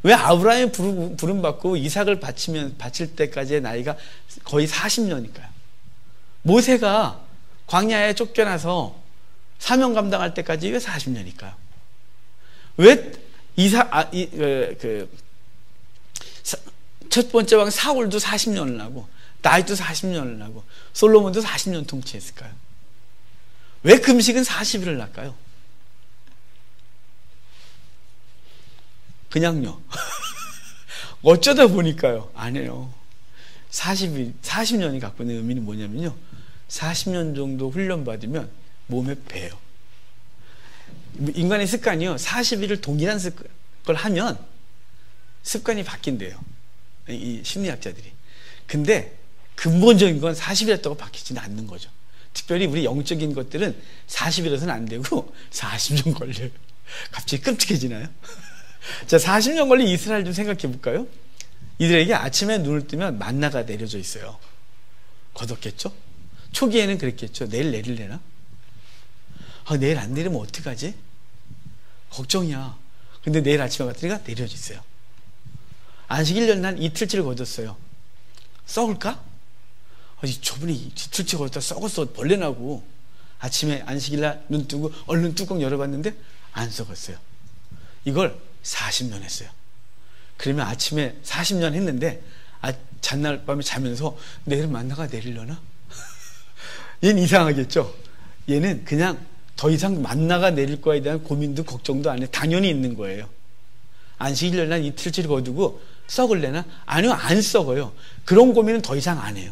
왜 아브라함이 부름받고 이삭을 바칠 때까지의 나이가 거의 40년일까요? 모세가 광야에 쫓겨나서 사명 감당할 때까지 왜 40년일까요? 왜 첫 번째 왕 사울도 40년을 하고 다윗도 40년을 하고 솔로몬도 40년 통치했을까요? 왜 금식은 40일을 할까요? 그냥요. 어쩌다 보니까요. 아니에요. 40년이 갖고 있는 의미는 뭐냐면요, 40년 정도 훈련받으면 몸에 배요. 인간의 습관이요, 40일을 동일한 걸 하면 습관이 바뀐대요, 이 심리학자들이. 근데 근본적인 건 40일 했다고 바뀌지는 않는 거죠. 특별히 우리 영적인 것들은 40일에서는 안 되고 40년 걸려요. 갑자기 끔찍해지나요? 자, 40년 걸린 이스라엘 좀 생각해 볼까요? 이들에게 아침에 눈을 뜨면 만나가 내려져 있어요. 거뒀겠죠? 초기에는 그랬겠죠. 내일 내릴래나? 내일 안 내리면 어떡하지? 걱정이야. 근데 내일 아침에 갔더니가 내려져 있어요. 안식일 날 이틀치를 거뒀어요. 썩을까? 저분이 이틀치 거뒀다 썩었어. 벌레 나고. 아침에 안식일 날 눈 뜨고 얼른 뚜껑 열어봤는데 안 썩었어요. 이걸 40년 했어요. 그러면 아침에 40년 했는데 잔날 밤에 자면서 내일 만나가 내리려나? 얘는 이상하겠죠? 얘는 그냥 더 이상 만나가 내릴 거에 대한 고민도 걱정도 안 해. 당연히 있는 거예요. 안식일 날 이틀치를 거두고 썩을래나? 아니요, 안 썩어요. 그런 고민은 더 이상 안 해요.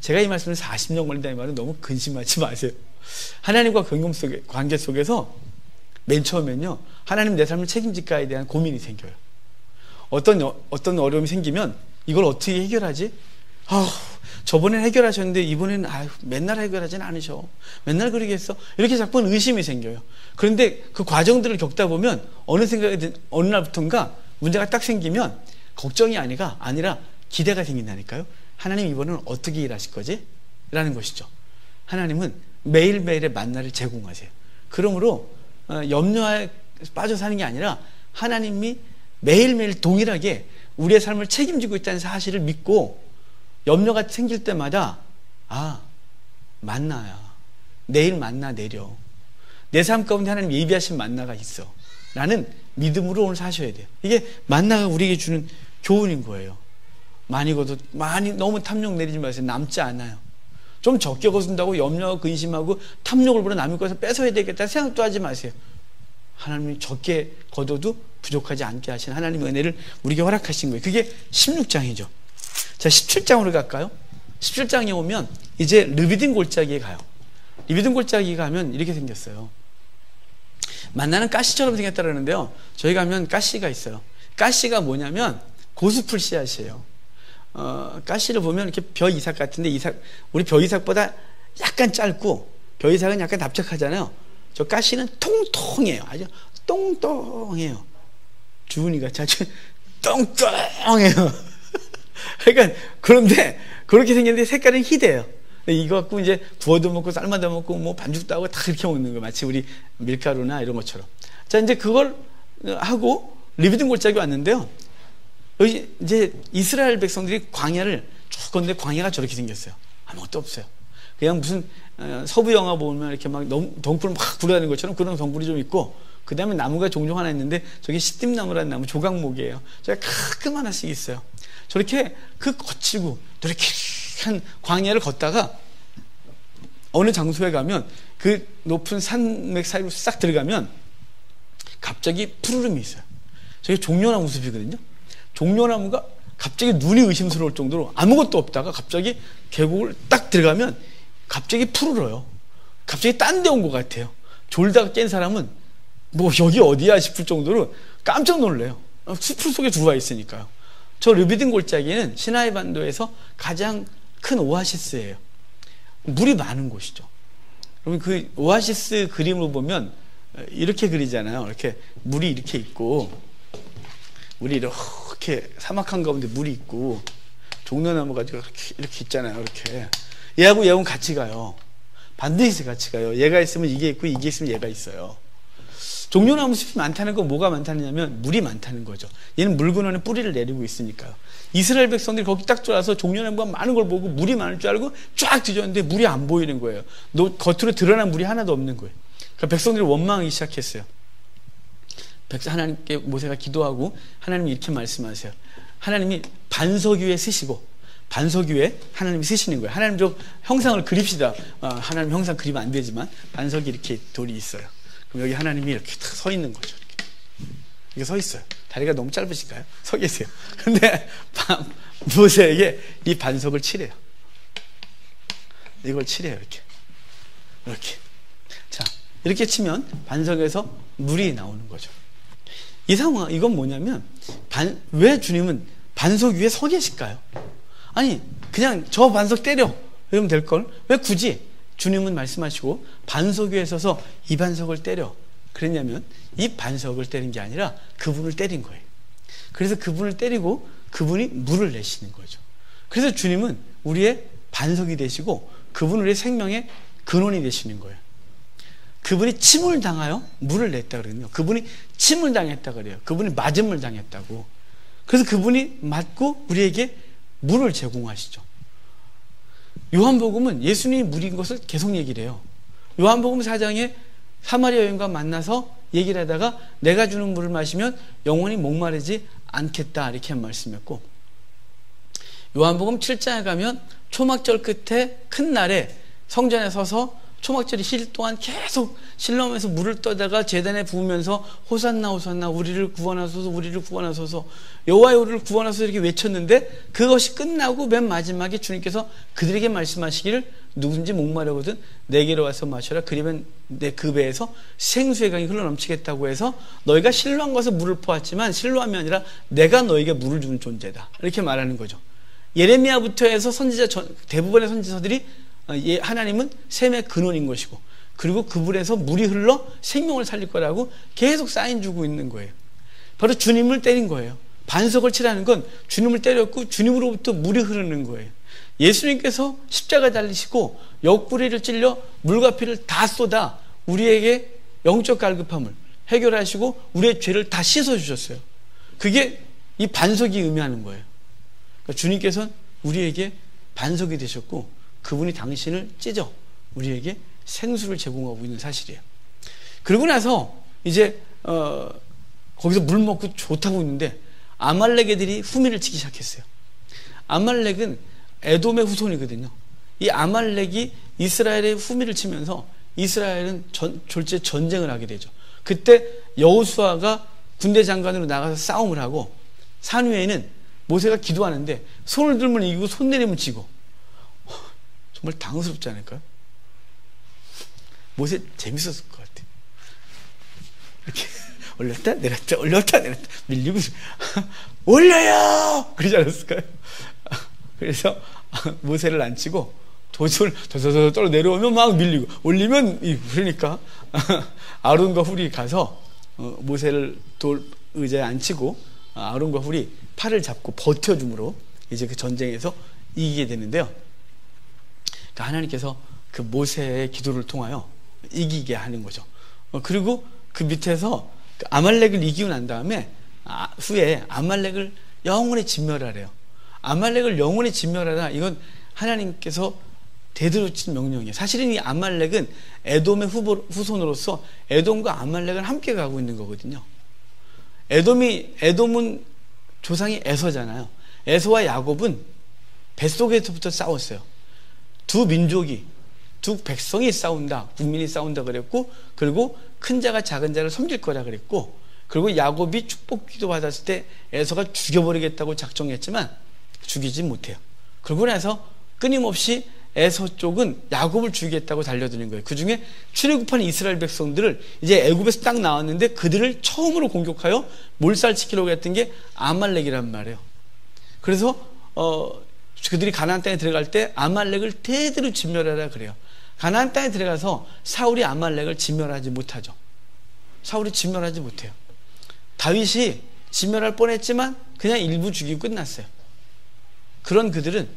제가 이 말씀을 40년 걸린다는 말은 너무 근심하지 마세요. 하나님과 관계 속에서 맨 처음엔요, 하나님 내 삶을 책임질까에 대한 고민이 생겨요. 어떤 어려움이 생기면 이걸 어떻게 해결하지? 저번엔 해결하셨는데 이번에는 맨날 해결하진 않으셔. 맨날 그러겠어. 이렇게 자꾸 의심이 생겨요. 그런데 그 과정들을 겪다 보면 어느 날부턴가 문제가 딱 생기면 걱정이 아니라 기대가 생긴다니까요. 하나님 이번에는 어떻게 일하실 거지? 라는 것이죠. 하나님은 매일매일의 만나를 제공하세요. 그러므로 염려에 빠져 사는 게 아니라 하나님이 매일매일 동일하게 우리의 삶을 책임지고 있다는 사실을 믿고 염려가 생길 때마다 만나야 내일 만나 내려. 내 삶 가운데 하나님 예비하신 만나가 있어. 라는 믿음으로 오늘 사셔야 돼요. 이게 만나가 우리에게 주는 교훈인 거예요. 많이 너무 탐욕 내리지 마세요. 남지 않아요. 좀 적게 거둔다고 염려하고 근심하고 탐욕을 부려 남의 것을 뺏어야 되겠다 생각도 하지 마세요. 하나님이 적게 거둬도 부족하지 않게 하신 하나님의 은혜를 우리에게 허락하신 거예요. 그게 16장이죠. 자, 17장으로 갈까요? 17장에 오면 이제 르비딤 골짜기에 가요. 르비딤 골짜기 가면 이렇게 생겼어요. 만나는 가시처럼 생겼다 그러는데요, 저희 가면 가시가 있어요. 가시가 뭐냐면 고수풀 씨앗이에요. 가시를 보면 이렇게 벼이삭 같은데, 우리 벼이삭보다 약간 짧고, 벼이삭은 약간 납작하잖아요. 저 가시는 통통해요. 아주 똥똥해요. 주은이가 자주 똥똥해요. 그러니까, 그런데 그렇게 생겼는데 색깔은 희대해요. 이거 갖고 이제 구워도 먹고 삶아도 먹고 뭐 반죽도 하고 다 그렇게 먹는 거예요. 마치 우리 밀가루나 이런 것처럼. 자, 이제 그걸 하고 르비딤 골짜기 왔는데요. 여기 이제 이스라엘 백성들이 광야를 쭉 걷는데 광야가 저렇게 생겼어요. 아무것도 없어요. 그냥 무슨 서부 영화 보면 이렇게 막 덩굴을 막 굴러다니는 것처럼 그런 덩굴이 좀 있고, 그 다음에 나무가 종종 하나 있는데 저게 시띠나무라는 나무, 조각목이에요. 저게 가끔 하나씩 있어요. 저렇게 거치고 이렇게 한 광야를 걷다가 어느 장소에 가면 그 높은 산맥 사이로 싹 들어가면 갑자기 푸르름이 있어요. 저게 종려나무 숲이거든요. 종려나무가 갑자기 눈이 의심스러울 정도로 아무것도 없다가 갑자기 계곡을 딱 들어가면 갑자기 푸르러요. 갑자기 딴 데 온 것 같아요. 졸다가 깬 사람은 뭐 여기 어디야 싶을 정도로 깜짝 놀래요. 숲 속에 들어와 있으니까요. 저 르비딘 골짜기는 시나이 반도에서 가장 큰 오아시스예요. 물이 많은 곳이죠. 그러면 그 오아시스 그림을 보면 이렇게 그리잖아요. 이렇게 물이 이렇게 있고, 물이 이렇게 사막 한가운데 물이 있고, 종려나무가 이렇게 있잖아요. 이렇게. 얘하고 같이 가요. 반드시 같이 가요. 얘가 있으면 이게 있고, 이게 있으면 얘가 있어요. 종려나무 숲이 많다는 건 뭐가 많다느냐면 물이 많다는 거죠. 얘는 물 근원에 뿌리를 내리고 있으니까요. 이스라엘 백성들이 거기 딱 들어와서 종려나무가 많은 걸 보고 물이 많을 줄 알고 쫙 뒤졌는데 물이 안 보이는 거예요. 겉으로 드러난 물이 하나도 없는 거예요. 그러니까 백성들이 원망하기 시작했어요. 하나님께 모세가 기도하고 하나님이 이렇게 말씀하세요. 하나님이 반석 위에 쓰시고, 반석 위에 하나님이 쓰시는 거예요. 하나님 좀 형상을 그립시다. 하나님 형상 그리면 안 되지만 반석이 이렇게 돌이 있어요. 그럼 여기 하나님이 이렇게 탁 서 있는 거죠. 이렇게 서 있어요. 다리가 너무 짧으실까요? 서 계세요. 근데 모세에게 이 반석을 치래요. 이걸 치래요. 이렇게. 자, 이렇게 치면 반석에서 물이 나오는 거죠. 이 상황, 이건 뭐냐면 왜 주님은 반석 위에 서 계실까요? 아니, 그냥 저 반석 때려 이러면 될걸? 왜 굳이 주님은 말씀하시고 반석 위에 서서 이 반석을 때려 그랬냐면, 이 반석을 때린 게 아니라 그분을 때린 거예요. 그래서 그분을 때리고 그분이 물을 내시는 거죠. 그래서 주님은 우리의 반석이 되시고 그분은 우리의 생명의 근원이 되시는 거예요. 그분이 침을 당하여 물을 냈다 그러거든요. 그분이 침을 당했다 그래요. 그분이 맞음을 당했다고. 그래서 그분이 맞고 우리에게 물을 제공하시죠. 요한복음은 예수님이 물인 것을 계속 얘기를 해요. 요한복음 4장에 사마리아 여인과 만나서 얘기를 하다가 내가 주는 물을 마시면 영원히 목마르지 않겠다 이렇게 한 말씀이었고, 요한복음 7장에 가면 초막절 끝에 큰 날에 성전에 서서 초막절이 힐 동안 계속 실로암에서 물을 떠다가 제단에 부으면서 호산나 호산나 우리를 구원하소서 우리를 구원하소서 여호와의 우리를 구원하소서 이렇게 외쳤는데, 그것이 끝나고 맨 마지막에 주님께서 그들에게 말씀하시기를 누구든지 목마르거든 내게로 와서 마셔라. 그러면 내 그 배에서 생수의 강이 흘러넘치겠다고 해서 너희가 실로암 가서 물을 퍼왔지만 실로암이 아니라 내가 너에게 물을 주는 존재다 이렇게 말하는 거죠. 예레미야부터 해서 선지자 대부분의 선지서들이 하나님은 샘의 근원인 것이고, 그리고 그분에서 물이 흘러 생명을 살릴 거라고 계속 사인 주고 있는 거예요. 바로 주님을 때린 거예요. 반석을 치라는 건 주님을 때렸고 주님으로부터 물이 흐르는 거예요. 예수님께서 십자가 달리시고 옆구리를 찔려 물과 피를 다 쏟아 우리에게 영적 갈급함을 해결하시고 우리의 죄를 다 씻어주셨어요. 그게 이 반석이 의미하는 거예요. 그러니까 주님께서는 우리에게 반석이 되셨고 그분이 당신을 찢어 우리에게 생수를 제공하고 있는 사실이에요. 그러고 나서 이제 거기서 물 먹고 좋다고 있는데 아말렉 애들이 후미를 치기 시작했어요. 아말렉은 에돔의 후손이거든요. 이 아말렉이 이스라엘의 후미를 치면서 이스라엘은 졸지에 전쟁을 하게 되죠. 그때 여호수아가 군대 장관으로 나가서 싸움을 하고 산 위에는 모세가 기도하는데 손을 들면 이기고 손 내리면 지고, 정말 당황스럽지 않을까요? 모세 재밌었을 것 같아요. 이렇게 올렸다 내렸다 올렸다 내렸다 밀리고 올려요 그러지 않았을까요? 그래서 모세를 안 치고 돌을 더더더 떨어 내려오면 막 밀리고 올리면 그러니까 아론과 훌이 가서 모세를 돌 의자에 앉히고 아론과 훌이 팔을 잡고 버텨줌으로 이제 그 전쟁에서 이기게 되는데요. 그러니까 하나님께서 그 모세의 기도를 통하여 이기게 하는 거죠. 그리고 그 밑에서 아말렉을 이기고 난 다음에 후에 아말렉을 영원히 진멸하래요. 아말렉을 영원히 진멸하라, 이건 하나님께서 대드로친 명령이에요. 사실은 이 아말렉은 에돔의 후손으로서 에돔과 아말렉은 함께 가고 있는 거거든요. 에돔은 조상이 에서잖아요. 에서와 야곱은 뱃속에서부터 싸웠어요. 두 민족이 두 백성이 싸운다, 국민이 싸운다 그랬고, 그리고 큰 자가 작은 자를 섬길 거라 그랬고, 그리고 야곱이 축복 기도 받았을 때 에서가 죽여버리겠다고 작정했지만 죽이지 못해요. 그러고 나서 끊임없이 에서 쪽은 야곱을 죽이겠다고 달려드는 거예요. 그 중에 출애굽한 이스라엘 백성들을 이제 애굽에서 딱 나왔는데 그들을 처음으로 공격하여 몰살시키려고 했던 게 아말렉이란 말이에요. 그래서 그들이 가나안 땅에 들어갈 때 아말렉을 대대로 진멸하라 그래요. 가나안 땅에 들어가서 사울이 아말렉을 진멸하지 못하죠. 사울이 진멸하지 못해요. 다윗이 진멸할 뻔했지만 그냥 일부 죽이고 끝났어요. 그런 그들은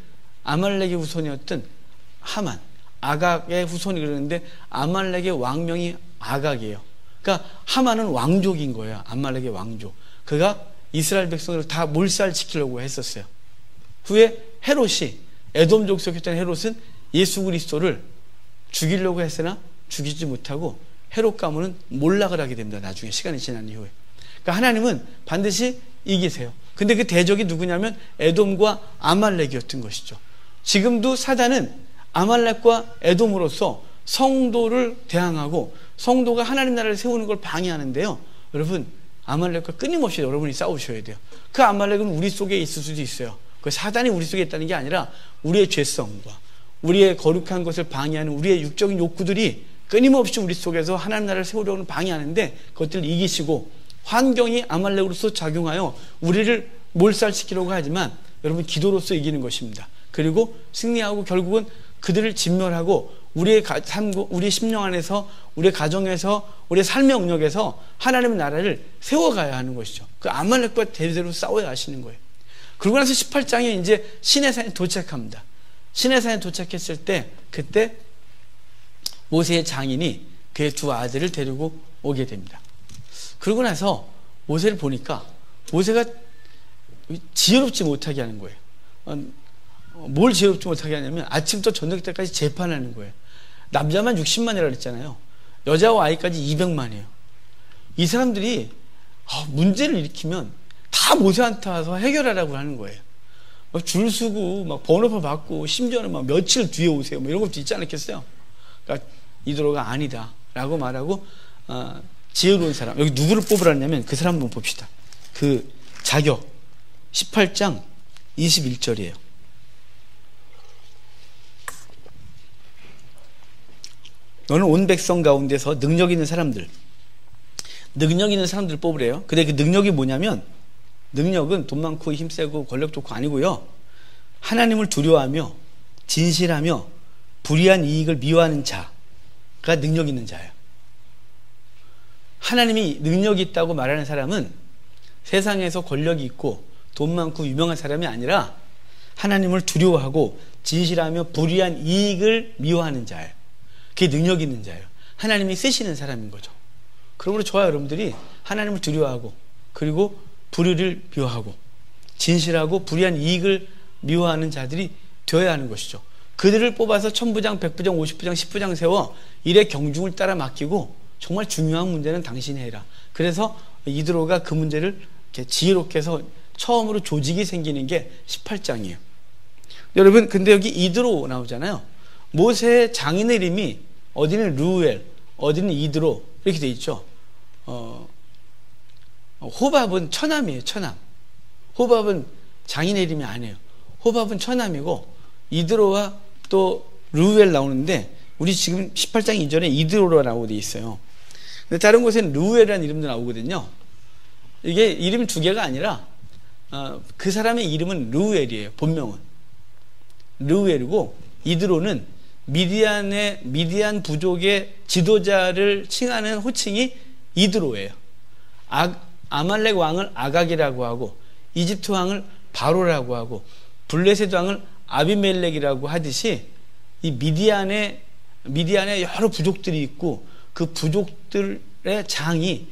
아말렉의 후손이었던 하만, 아각의 후손이 그러는데 아말렉의 왕명이 아각이에요. 그러니까 하만은 왕족인 거예요. 아말렉의 왕족. 그가 이스라엘 백성을 다 몰살시키려고 했었어요. 후에 헤롯이, 에돔족 속했던 헤롯은 예수 그리스도를 죽이려고 했으나 죽이지 못하고 헤롯 가문은 몰락을 하게 됩니다. 나중에 시간이 지난 이후에. 그러니까 하나님은 반드시 이기세요. 근데 그 대적이 누구냐면 에돔과 아말렉이었던 것이죠. 지금도 사단은 아말렉과 에돔으로서 성도를 대항하고 성도가 하나님 나라를 세우는 걸 방해하는데요. 여러분, 아말렉과 끊임없이 여러분이 싸우셔야 돼요. 그 아말렉은 우리 속에 있을 수도 있어요. 그 사단이 우리 속에 있다는 게 아니라 우리의 죄성과 우리의 거룩한 것을 방해하는 우리의 육적인 욕구들이 끊임없이 우리 속에서 하나님 나라를 세우려고 방해하는데 그것들을 이기시고 환경이 아말렉으로서 작용하여 우리를 몰살시키려고 하지만 여러분 기도로서 이기는 것입니다. 그리고 승리하고 결국은 그들을 진멸하고 우리의 삶, 우리 심령 안에서 우리의 가정에서 우리의 삶의 영역에서 하나님의 나라를 세워가야 하는 것이죠. 그 아말렉과 대대로 싸워야 하시는 거예요. 그러고 나서 18장에 이제 시내산에 도착합니다. 시내산에 도착했을 때 그때 모세의 장인이 그의 두 아들을 데리고 오게 됩니다. 그러고 나서 모세를 보니까 모세가 지혜롭지 못하게 하는 거예요. 뭘 지혜롭지 못하게 하냐면 아침부터 저녁 때까지 재판하는 거예요. 남자만 60만이라고 그랬잖아요. 여자와 아이까지 200만이에요. 이 사람들이 문제를 일으키면 다 모세한테 와서 해결하라고 하는 거예요. 막 줄 서고 막 번호표 받고 심지어는 막 며칠 뒤에 오세요. 뭐 이런 것도 있지 않았겠어요? 그러니까 이도로가 아니다 라고 말하고 지혜로운 사람, 여기 누구를 뽑으라냐면 그 사람 한번 봅시다. 그 자격 18장 21절이에요. 너는 온 백성 가운데서 능력 있는 사람들을 뽑으래요. 근데 그 능력이 뭐냐면 능력은 돈 많고 힘세고 권력 좋고 아니고요. 하나님을 두려워하며 진실하며 불의한 이익을 미워하는 자가 능력 있는 자예요. 하나님이 능력이 있다고 말하는 사람은 세상에서 권력이 있고 돈 많고 유명한 사람이 아니라 하나님을 두려워하고 진실하며 불의한 이익을 미워하는 자예요. 그게 능력 있는 자예요. 하나님이 쓰시는 사람인 거죠. 그러므로 저와 여러분들이 하나님을 두려워하고 그리고 불의를 미워하고 진실하고 불의한 이익을 미워하는 자들이 되어야 하는 것이죠. 그들을 뽑아서 1000부장, 100부장, 50부장, 10부장 세워 일의 경중을 따라 맡기고 정말 중요한 문제는 당신이 해라. 그래서 이드로가 그 문제를 이렇게 지혜롭게 해서 처음으로 조직이 생기는 게 18장이에요. 여러분, 근데 여기 이드로 나오잖아요. 모세의 장인의 이름이 어디는 르우엘, 어디는 이드로 이렇게 돼 있죠. 호밥은 처남이에요. 처남. 호밥은 장인의 이름이 아니에요. 호밥은 처남이고 이드로와 또 르우엘 나오는데 우리 지금 18장 2절에 이드로가 나오고 돼 있어요. 근데 다른 곳에는 르우엘이라는 이름도 나오거든요. 이게 이름이 두 개가 아니라 그 사람의 이름은 르우엘이에요. 본명은 르우엘이고 이드로는 미디안 부족의 지도자를 칭하는 호칭이 이드로예요. 아말렉 왕을 아각이라고 하고 이집트 왕을 바로라고 하고 블레셋 왕을 아비멜렉이라고 하듯이 이 미디안에 여러 부족들이 있고 그 부족들의 장이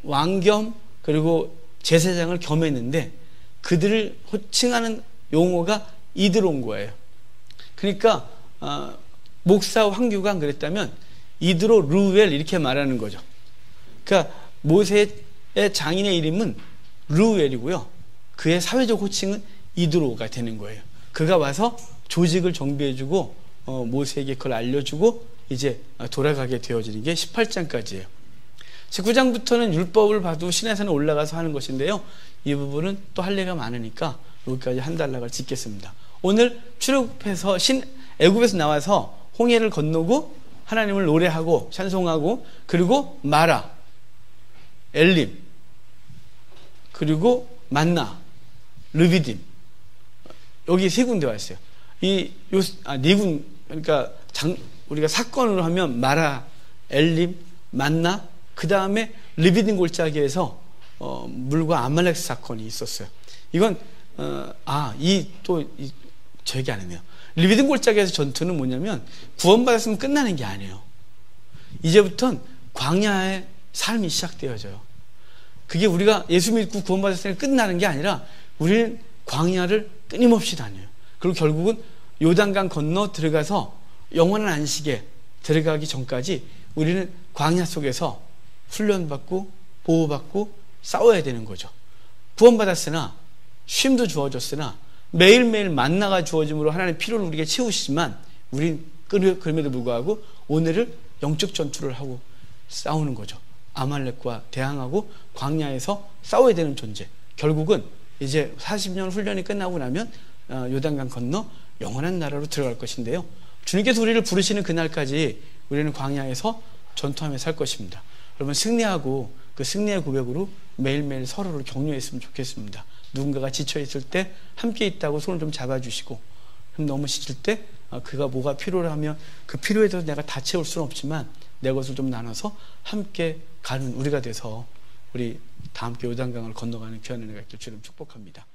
왕겸 그리고 제사장을 겸했는데 그들을 호칭하는 용어가 이드로인 거예요. 그러니까 목사 황규가 그랬다면 이드로 르우엘 이렇게 말하는 거죠. 그러니까 모세의 장인의 이름은 르우엘이고요. 그의 사회적 호칭은 이드로가 되는 거예요. 그가 와서 조직을 정비해주고 모세에게 그걸 알려주고 이제 돌아가게 되어지는 게 18장까지예요. 19장부터는 율법을 봐도 시내산에 올라가서 하는 것인데요. 이 부분은 또 할 얘기가 많으니까 여기까지 한 단락을 짓겠습니다. 오늘 출애굽해서 애굽에서 나와서 홍해를 건너고 하나님을 노래하고 찬송하고 그리고 마라, 엘림, 그리고 만나, 르비딤 여기 세 군데 왔어요. 네 군, 그러니까 우리가 사건으로 하면 마라, 엘림, 만나, 그 다음에 르비딤 골짜기에서 물과 아말렉 사건이 있었어요. 이건 저 얘기 안 했네요. 르비딤 골짜기에서 전투는 뭐냐면 구원받았으면 끝나는 게 아니에요. 이제부터는 광야의 삶이 시작되어져요. 그게 우리가 예수 믿고 구원받았으니까 끝나는 게 아니라 우리는 광야를 끊임없이 다녀요. 그리고 결국은 요단강 건너 들어가서 영원한 안식에 들어가기 전까지 우리는 광야 속에서 훈련받고 보호받고 싸워야 되는 거죠. 구원받았으나 쉼도 주어졌으나 매일매일 만나가 주어짐으로 하나님의 필요를 우리에게 채우시지만 우린 그럼에도 불구하고 오늘을 영적 전투를 하고 싸우는 거죠. 아말렉과 대항하고 광야에서 싸워야 되는 존재. 결국은 이제 40년 훈련이 끝나고 나면 요단강 건너 영원한 나라로 들어갈 것인데요. 주님께서 우리를 부르시는 그날까지 우리는 광야에서 전투하며 살 것입니다. 여러분 승리하고 그 승리의 고백으로 매일매일 서로를 격려했으면 좋겠습니다. 누군가가 지쳐있을 때 함께 있다고 손을 좀 잡아주시고 너무 지칠 때 그가 뭐가 필요로 하면 그 필요에 대해서 내가 다 채울 수는 없지만 내 것을 좀 나눠서 함께 가는 우리가 돼서 우리 다 함께 요단강을 건너가는 귀한 은혜가 있길 주님 축복합니다.